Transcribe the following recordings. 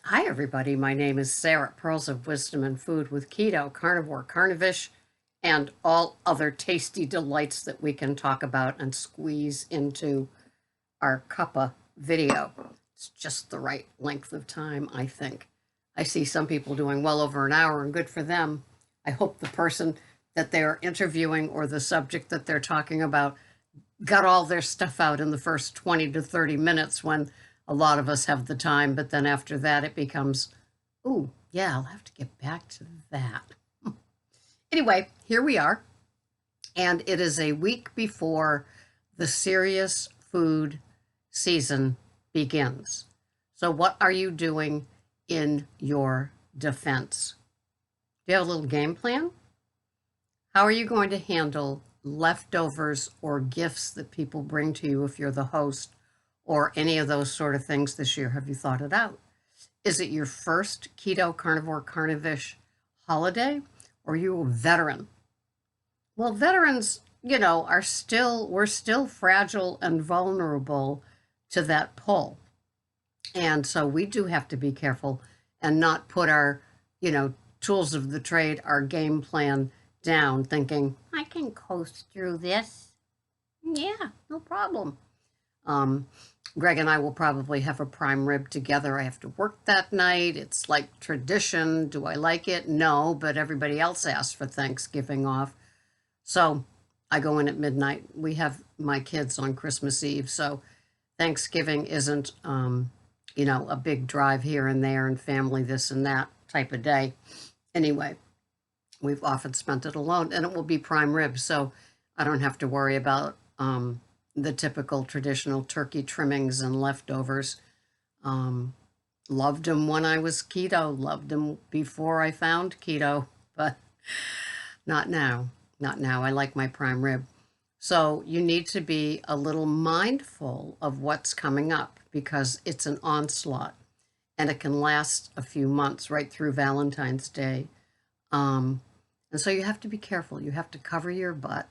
Hi, everybody. My name is Sarah, Pearls of Wisdom and Food with Keto, Carnivore, Carnivish, and all other tasty delights that we can talk about and squeeze into our cuppa video. It's just the right length of time, I think. I see some people doing well over an hour, and good for them. I hope the person that they're interviewing or the subject that they're talking about got all their stuff out in the first 20 to 30 minutes when a lot of us have the time, but then after that it becomes, ooh, yeah, I'll have to get back to that. Anyway, here we are, and it is a week before the serious food season begins. So, what are you doing in your defense? Do you have a little game plan? How are you going to handle leftovers or gifts that people bring to you if you're the host or any of those sort of things this year? Have you thought it out? Is it your first keto, carnivore, carnivish holiday, or are you a veteran? Well, veterans, we're still fragile and vulnerable to that pull. And so we do have to be careful and not put our, tools of the trade, our game plan down, thinking, I can coast through this. Yeah, no problem. Um, Greg and I will probably have a prime rib together. I have to work that night. It's like tradition. Do I like it? No, but everybody else asked for Thanksgiving off. So I go in at midnight. We have my kids on Christmas Eve. So Thanksgiving isn't, a big drive here and there and family this and that type of day. Anyway, we've often spent it alone, and it will be prime rib. So I don't have to worry about the typical traditional turkey trimmings and leftovers. Um, Loved them when I was keto, loved them before I found keto, but not now. Not now. I like my prime rib. So you need to be a little mindful of what's coming up because it's an onslaught and it can last a few months right through Valentine's Day. And so you have to be careful. You have to cover your butt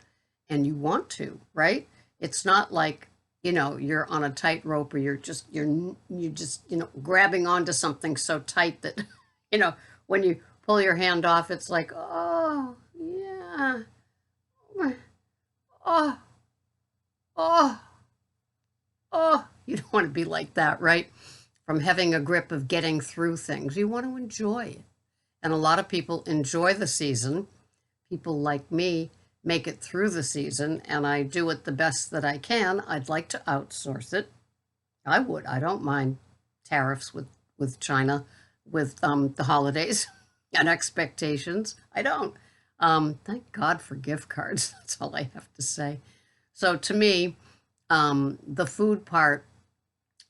and you want to, right? It's not like, you're on a tightrope or you're just grabbing onto something so tight that, when you pull your hand off, it's like, oh, yeah. Oh, oh, oh. You don't want to be like that, right? From having a grip of getting through things. You want to enjoy it. And a lot of people enjoy the season. People like me make it through the season, and I do it the best that I can. I'd like to outsource it. I would. I don't mind tariffs with China, with the holidays and expectations. I don't. Thank God for gift cards. That's all I have to say. So to me, the food part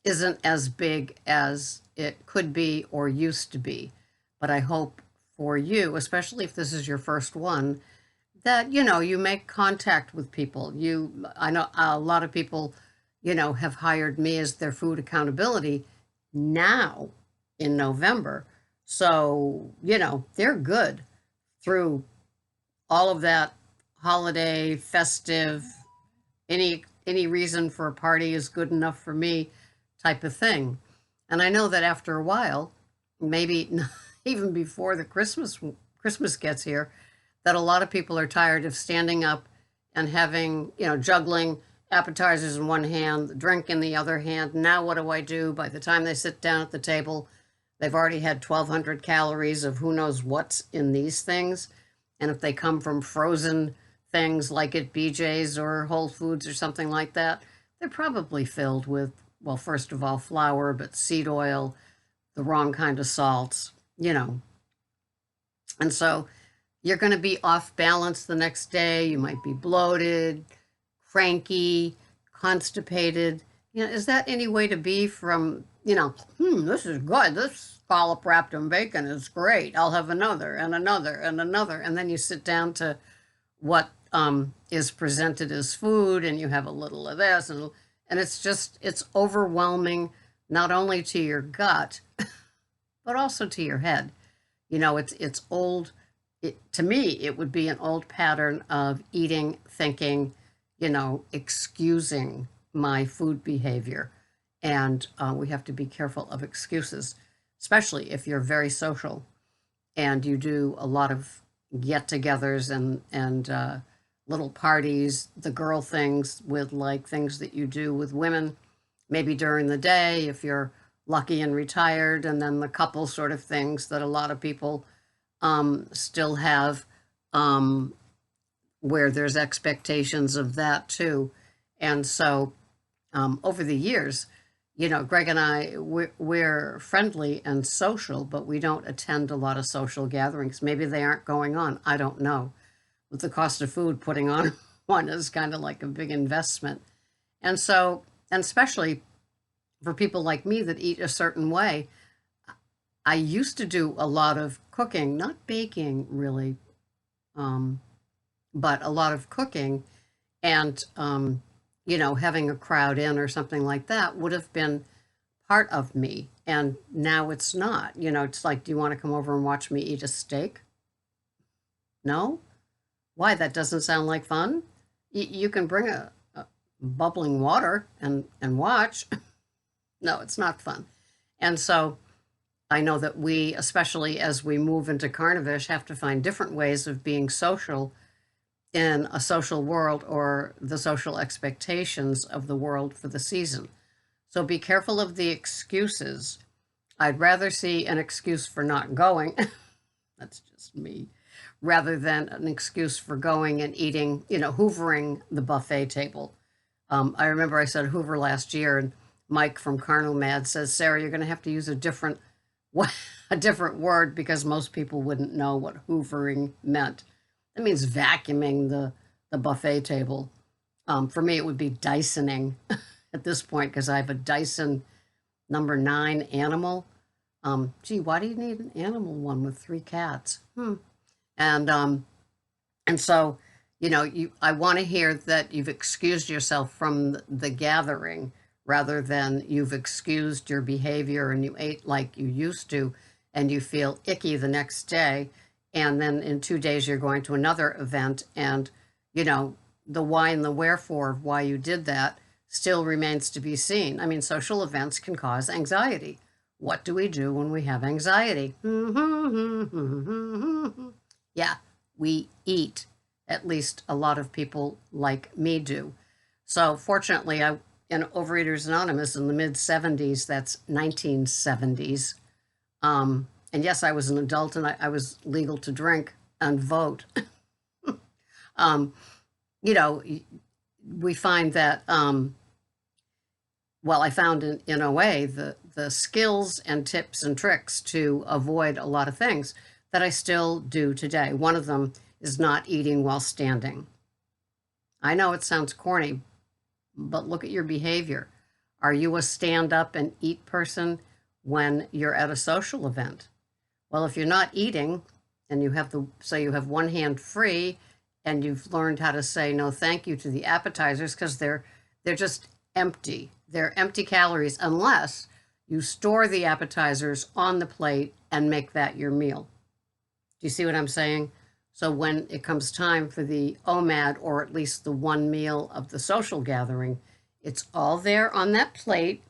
isn't as big as it could be or used to be. But I hope for you, especially if this is your first one, that you make contact with people. I know a lot of people, have hired me as their food accountability now in November. So, they're good through all of that holiday, festive, any reason for a party is good enough for me type of thing. And I know that after a while, maybe even before the Christmas gets here, that a lot of people are tired of standing up and having, juggling appetizers in one hand, the drink in the other hand. Now what do I do? By the time they sit down at the table, they've already had 1,200 calories of who knows what's in these things. And if they come from frozen things like at BJ's or Whole Foods or something like that, they're probably filled with, well, first of all, flour, but seed oil, the wrong kind of salts, And so you're going to be off balance the next day. You might be bloated, cranky, constipated. Is that any way to be from, this is good. This scallop wrapped in bacon is great. I'll have another and another and another. And then you sit down to what is presented as food and you have a little of this. And it's overwhelming, not only to your gut, but also to your head. It's old. To me, it would be an old pattern of eating, thinking, excusing my food behavior. And we have to be careful of excuses. especially if you're very social and you do a lot of get-togethers and little parties, the girl things with like things that you do with women, maybe during the day if you're lucky and retired, and then the couple sort of things that a lot of people still have, um, where there's expectations of that too. And so over the years, Greg and I, we're friendly and social, but we don't attend a lot of social gatherings. Maybe they aren't going on. I don't know. With the cost of food, putting on one is kind of like a big investment. And so, and especially for people like me that eat a certain way, I used to do a lot of cooking, not baking really, um, but a lot of cooking. And, having a crowd in or something like that would have been part of me. And now it's not. It's like, do you want to come over and watch me eat a steak? No? Why? That doesn't sound like fun? You can bring a bubbling water and watch. No, it's not fun. And so I know that we, especially as we move into Carnivish, have to find different ways of being social in a social world or the social expectations of the world for the season. So be careful of the excuses. I'd rather see an excuse for not going, that's just me, rather than an excuse for going and eating, hoovering the buffet table. I remember I said hoover last year, and Mike from OMAD says, Sarah, you're going to have to use a different word because most people wouldn't know what hoovering meant. That means vacuuming the buffet table. For me, it would be Dysoning at this point because I have a Dyson number 9 animal. Gee, why do you need an animal one with 3 cats? And so, I want to hear that you've excused yourself from the gathering rather than you've excused your behavior and you ate like you used to and you feel icky the next day. And then in 2 days, you're going to another event. And, the why and the wherefore of why you did that still remains to be seen. I mean, social events can cause anxiety. What do we do when we have anxiety? Yeah, we eat. At least a lot of people like me do. So fortunately, I in Overeaters Anonymous in the mid-70s, that's 1970s. And yes, I was an adult and I was legal to drink and vote. um, we find that, I found in OA the skills and tips and tricks to avoid a lot of things that I still do today. One of them is not eating while standing. I know it sounds corny, but look at your behavior. Are you a stand up and eat person when you're at a social event? Well, if you're not eating and you have you have one hand free and you've learned how to say no thank you to the appetizers because they're just empty. They're empty calories unless you store the appetizers on the plate and make that your meal. Do you see what I'm saying? So when it comes time for the OMAD, or at least the one meal of the social gathering, it's all there on that plate.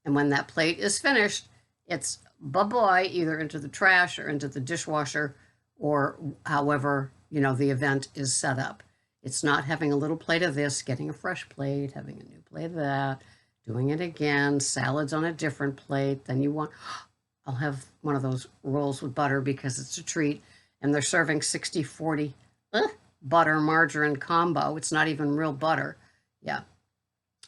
And when that plate is finished, it's bye-bye, either into the trash or into the dishwasher, or however, the event is set up. It's not having a little plate of this, getting a fresh plate, having a new plate of that, doing it again, salads on a different plate. Then I'll have one of those rolls with butter because it's a treat. And they're serving 60-40 butter margarine combo. It's not even real butter. Yeah.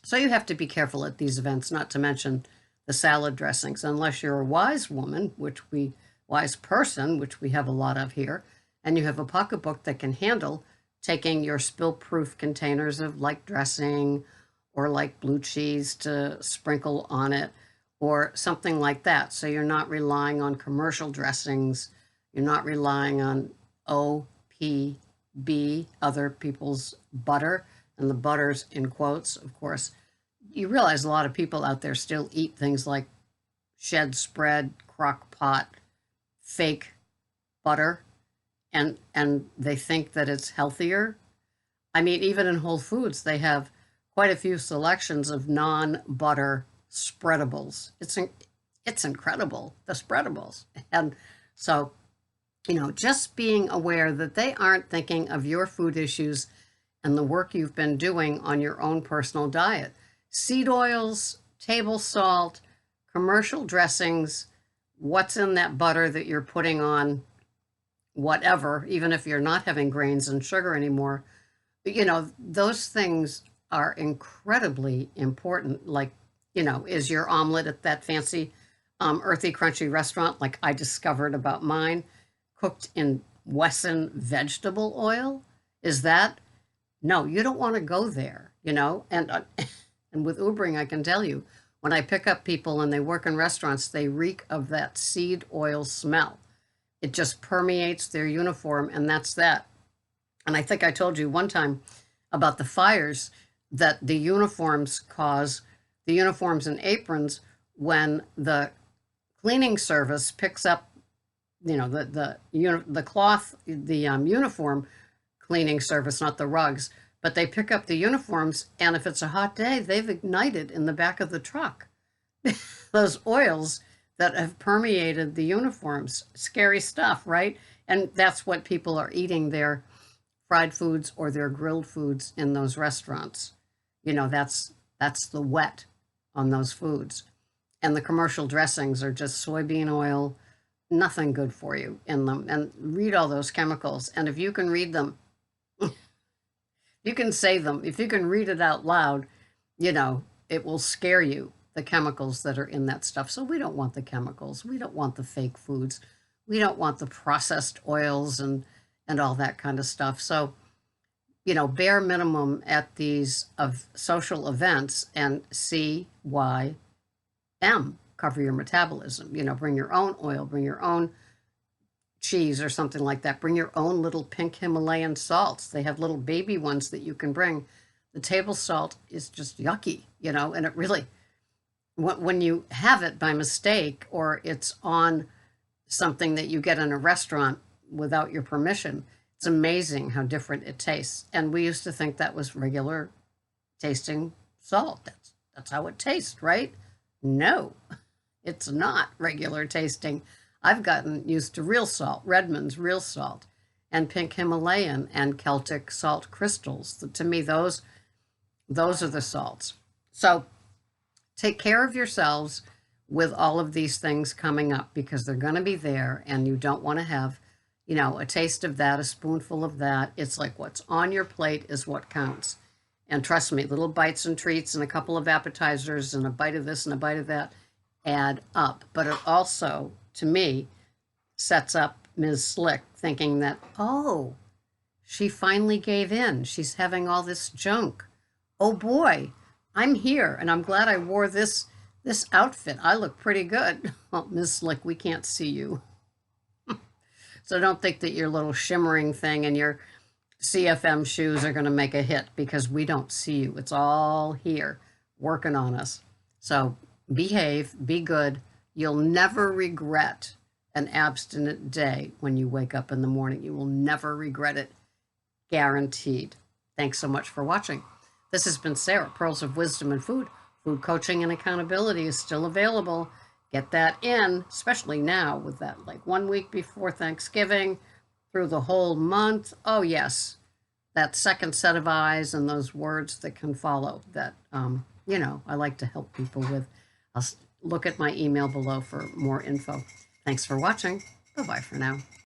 So you have to be careful at these events, not to mention the salad dressings, unless you're a wise woman, wise person, which we have a lot of here, and you have a pocketbook that can handle taking your spill-proof containers of like dressing or like blue cheese to sprinkle on it or something like that. So you're not relying on commercial dressings. You're not relying on OPB, other people's butter, and the butters in quotes, of course. You realize a lot of people out there still eat things like shed spread, crock pot, fake butter, and they think that it's healthier. I mean, even in Whole Foods, they have quite a few selections of non-butter spreadables. It's incredible, the spreadables. And so, just being aware that they aren't thinking of your food issues and the work you've been doing on your own personal diet. Seed oils, table salt, commercial dressings, what's in that butter that you're putting on whatever, even if you're not having grains and sugar anymore, those things are incredibly important. Like, is your omelet at that fancy, earthy, crunchy restaurant, like I discovered about mine, cooked in Wesson vegetable oil? Is that, no, you don't want to go there, and and with Ubering, I can tell you, when I pick up people and they work in restaurants, they reek of that seed oil smell. It just permeates their uniform, and that's that. And I think I told you one time about the fires that the uniforms cause, the uniforms and aprons, when the cleaning service picks up, the cloth, the uniform cleaning service, not the rugs, but they pick up the uniforms, and if it's a hot day, they've ignited in the back of the truck those oils that have permeated the uniforms. Scary stuff, right? And that's what people are eating, their fried foods or their grilled foods in those restaurants. That's the wet on those foods. And the commercial dressings are just soybean oil, nothing good for you in them. And read all those chemicals. And if you can read them, you can say them. If you can read it out loud, it will scare you, the chemicals that are in that stuff. So we don't want the chemicals. We don't want the fake foods. We don't want the processed oils and all that kind of stuff. So, bare minimum at these of social events, and CYM, cover your metabolism. Bring your own oil, bring your own cheese or something like that. Bring your own little pink Himalayan salts. They have little baby ones that you can bring. The table salt is just yucky, and it really, when you have it by mistake or it's on something that you get in a restaurant without your permission, it's amazing how different it tastes. And we used to think that was regular tasting salt. That's how it tastes, right? No, it's not regular tasting. I've gotten used to real salt, Redmond's real salt, and pink Himalayan and Celtic salt crystals. To me, those are the salts. So take care of yourselves with all of these things coming up, because they're going to be there, and you don't want to have, a taste of that, a spoonful of that. It's like what's on your plate is what counts. And trust me, little bites and treats and a couple of appetizers and a bite of this and a bite of that add up. But it also, to me, sets up Ms. Slick thinking that, oh, she finally gave in. She's having all this junk. Oh boy, I'm here, and I'm glad I wore this outfit. I look pretty good. Well, Ms. Slick, we can't see you. So don't think that your little shimmering thing and your CFM shoes are going to make a hit, because we don't see you. It's all here working on us. So behave, be good. You'll never regret an abstinent day when you wake up in the morning. You will never regret it. Guaranteed. Thanks so much for watching. This has been Sarah, Pearls of Wisdom and Food. Food coaching and accountability is still available. Get that in, especially now with that, like 1 week before Thanksgiving through the whole month. Oh, yes, that second set of eyes and those words that can follow that, I like to help people with. I'll look at my email below for more info. Thanks for watching. Bye-bye for now.